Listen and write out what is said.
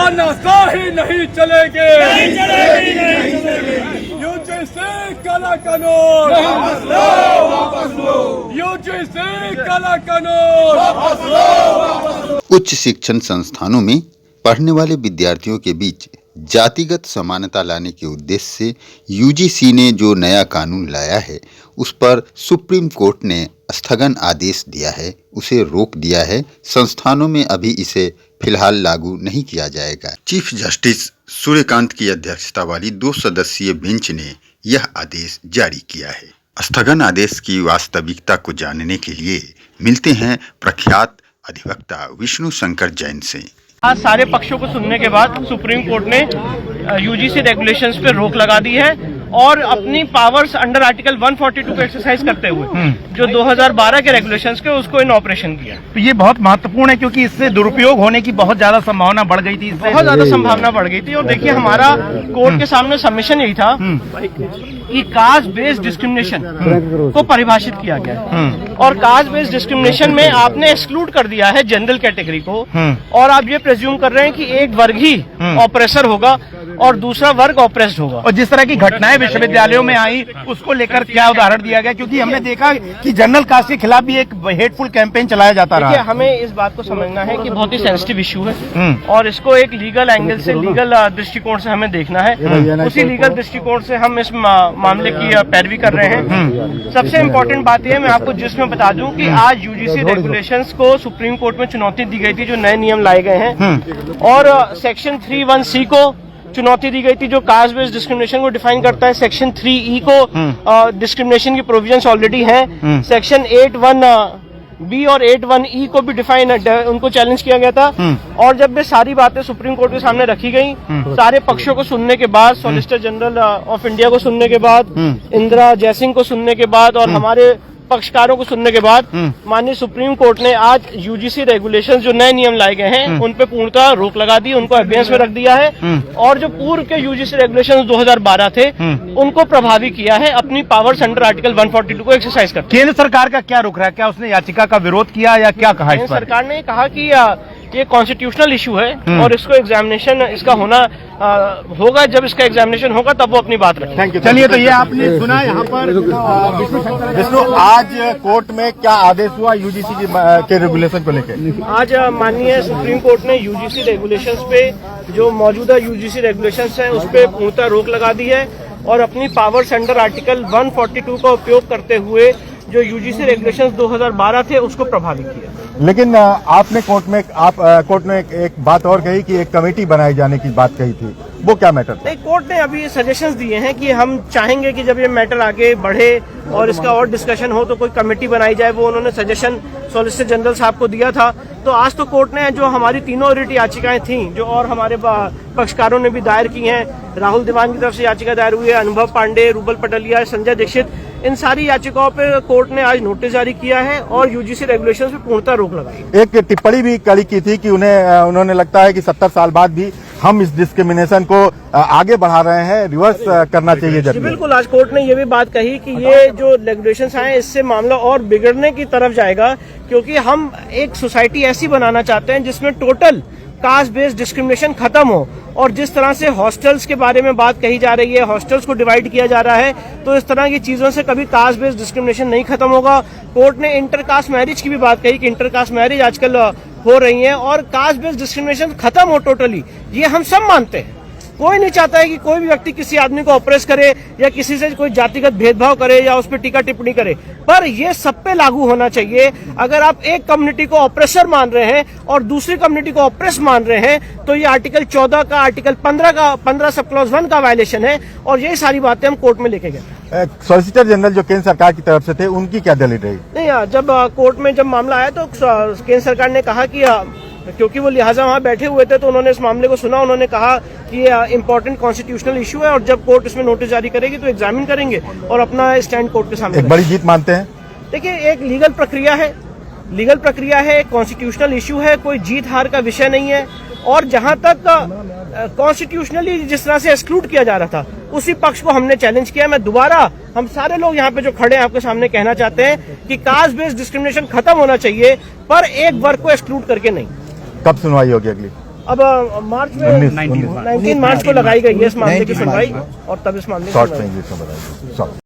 तानाशाही नहीं चलेगी, यूजीसी काला कानून, यूजीसी काला कानून। उच्च शिक्षण संस्थानों में पढ़ने वाले विद्यार्थियों के बीच जातिगत समानता लाने के उद्देश्य से यूजीसी ने जो नया कानून लाया है उस पर सुप्रीम कोर्ट ने स्थगन आदेश दिया है, उसे रोक दिया है। संस्थानों में अभी इसे फिलहाल लागू नहीं किया जाएगा। चीफ जस्टिस सूर्यकांत की अध्यक्षता वाली 2 सदस्यीय बेंच ने यह आदेश जारी किया है। स्थगन आदेश की वास्तविकता को जानने के लिए मिलते हैं प्रख्यात अधिवक्ता विष्णु शंकर जैन से। आज सारे पक्षों को सुनने के बाद सुप्रीम कोर्ट ने यूजीसी रेगुलेशंस पे रोक लगा दी है और अपनी पावर्स अंडर आर्टिकल 142 को एक्सरसाइज करते हुए जो 2012 के रेगुलेशंस के उसको इन ऑपरेशन किया। तो ये बहुत महत्वपूर्ण है क्योंकि इससे दुरुपयोग होने की बहुत ज्यादा संभावना बढ़ गई थी, बहुत ज्यादा संभावना बढ़ गई थी। और देखिए हमारा कोर्ट के सामने सबमिशन यही था कि कास्ट बेस्ड डिस्क्रिमिनेशन को परिभाषित किया गया है और कास्ट बेस्ड डिस्क्रिमिनेशन में आपने एक्सक्लूड कर दिया है जनरल कैटेगरी को और आप ये प्रेज्यूम कर रहे हैं कि एक वर्ग ही ऑपरेसर होगा और दूसरा वर्ग ऑपरेस्ड होगा। और जिस तरह की घटनाएं विश्वविद्यालयों में आई उसको लेकर क्या उदाहरण दिया गया, क्योंकि हमने देखा कि जनरल कास्ट के खिलाफ भी एक हेटफुल कैंपेन चलाया जाता रहा। हमें इस बात को समझना है कि बहुत ही सेंसिटिव इशू है और इसको एक लीगल एंगल से, लीगल दृष्टिकोण से हमें देखना है। उसी लीगल दृष्टिकोण से हम इस मामले की पैरवी कर रहे हैं। सबसे इम्पोर्टेंट बात यह मैं आपको जिसमें बता दूं कि आज यूजीसी रेगुलेशंस को सुप्रीम कोर्ट में चुनौती दी गई थी, जो नए नियम लाए गए हैं और सेक्शन 3(1)(c) को चुनौती दी गई थी जो कास्ट बेस्ड डिस्क्रिमिनेशन को डिफाइन करता है। सेक्शन 3(e) को डिस्क्रिमिनेशन की प्रोविजंस ऑलरेडी हैं। सेक्शन 8(1)(b) और 8(1)(e) को भी डिफाइन उनको चैलेंज किया गया था। और जब ये सारी बातें सुप्रीम कोर्ट के सामने रखी गई, सारे पक्षों को सुनने के बाद, सॉलिसिटर जनरल ऑफ इंडिया को सुनने के बाद, इंदिरा जयसिंह को सुनने के बाद और हमारे पक्षकारों को सुनने के बाद माननीय सुप्रीम कोर्ट ने आज यूजीसी रेगुलेशंस जो नए नियम लाए गए हैं उन पे पूर्णतः रोक लगा दी, उनको अभ्यास में रख दिया है और जो पूर्व के यूजीसी रेगुलेशंस 2012 थे उनको प्रभावी किया है अपनी पावर्स अंडर आर्टिकल 142 को एक्सरसाइज कर। केंद्र सरकार का क्या रुख रहा है, क्या उसने याचिका का विरोध किया या क्या कहा? केंद्र सरकार ने कहा कि ये कॉन्स्टिट्यूशनल इशू है और इसको एग्जामिनेशन इसका होना होगा, जब इसका एग्जामिनेशन होगा तब वो अपनी बात रखें। Thank you. चलिए, तो ये आपने सुना यहाँ पर विष्णु, आज कोर्ट में क्या आदेश हुआ यूजीसी के रेगुलेशन को लेकर? आज माननीय सुप्रीम कोर्ट ने यूजीसी रेगुलेशंस पे जो मौजूदा यूजीसी रेगुलेशंस हैं उस पे पूर्णतः रोक लगा दी है और अपनी पावर्स अंडर आर्टिकल 142 का उपयोग करते हुए जो यूजीसी रेगुलेशंस 2012 थे उसको प्रभावी किया। लेकिन आपने कोर्ट में एक बात और कही कि एक कमेटी बनाई जाने की बात कही थी, वो क्या मैटर था? नहीं, कोर्ट ने अभी सजेशंस दिए हैं कि हम चाहेंगे कि जब ये मैटर आगे बढ़े और इसका और डिस्कशन हो तो कोई कमेटी बनाई जाए। वो उन्होंने सजेशन सॉलिसिटर जनरल साहब को दिया था। तो आज तो कोर्ट ने जो हमारी तीनों रिट याचिकाएं थी जो और हमारे पक्षकारों ने भी दायर की हैं, राहुल दीवान की तरफ से याचिका दायर हुई है, अनुभव पांडे, रूबल पटलिया, संजय दीक्षित, इन सारी याचिकाओं पे कोर्ट ने आज नोटिस जारी किया है और यूजीसी रेगुलेशंस पे पूर्णतः रोक लगाई। एक टिप्पणी भी कड़ी की थी कि उन्होंने लगता है कि 70 साल बाद भी हम इस डिस्क्रिमिनेशन को आगे बढ़ा रहे हैं, रिवर्स करना चाहिए। जी बिल्कुल, आज कोर्ट ने ये भी बात कही कि ये जो रेगुलेशंस आए इससे मामला और बिगड़ने की तरफ जाएगा, क्योंकि हम एक सोसाइटी ऐसी बनाना चाहते हैं जिसमें टोटल कास्ट बेस्ड डिस्क्रिमिनेशन खत्म हो। और जिस तरह से हॉस्टल्स के बारे में बात कही जा रही है, हॉस्टल्स को डिवाइड किया जा रहा है, तो इस तरह की चीजों से कभी कास्ट बेस्ड डिस्क्रिमिनेशन नहीं खत्म होगा। कोर्ट ने इंटरकास्ट मैरिज की भी बात कही कि इंटरकास्ट मैरिज आजकल हो रही है और कास्ट बेस्ड डिस्क्रिमिनेशन खत्म हो टोटली, ये हम सब मानते हैं। कोई नहीं चाहता है कि कोई भी व्यक्ति किसी आदमी को ऑप्रेस करे या किसी से कोई जातिगत भेदभाव करे या उस पर टीका टिप्पणी करे, पर ये सब पे लागू होना चाहिए। अगर आप एक कम्युनिटी को ऑप्रेसर मान रहे हैं और दूसरी कम्युनिटी को ऑप्रेस मान रहे हैं तो ये आर्टिकल 14 का, आर्टिकल 15 सब क्लॉज 1 का वायलेशन है और यही सारी बातें हम कोर्ट में लेके गए। सॉलिसिटर जनरल जो केंद्र सरकार की तरफ से थे उनकी क्या दलील रही? नहीं, जब कोर्ट में जब मामला आया तो केंद्र सरकार ने कहा कि क्योंकि वो लिहाजा वहाँ बैठे हुए थे तो उन्होंने इस मामले को सुना, उन्होंने कहा कि ये इम्पोर्टेंट कॉन्स्टिट्यूशनल इशू है और जब कोर्ट इसमें नोटिस जारी करेगी तो एग्जामिन करेंगे और अपना स्टैंड कोर्ट के सामने। एक बड़ी जीत मानते हैं? देखिए, एक लीगल प्रक्रिया है, कॉन्स्टिट्यूशनल इशू है, कोई जीत हार का विषय नहीं है। और जहां तक कॉन्स्टिट्यूशनली जिस तरह से एक्सक्लूड किया जा रहा था उसी पक्ष को हमने चैलेंज किया। मैं दोबारा हम सारे लोग यहाँ पे जो खड़े हैं आपके सामने कहना चाहते हैं कि कास्ट बेस्ड डिस्क्रिमिनेशन खत्म होना चाहिए, पर एक वर्ग को एक्सक्लूड करके नहीं। कब सुनवाई होगी अगली? अब मार्च में 19 मार्च को लगाई गई है इस मामले की सुनवाई और तब इस मामले की शॉर्ट सुनवाई। में इंग्लिश में बताइए।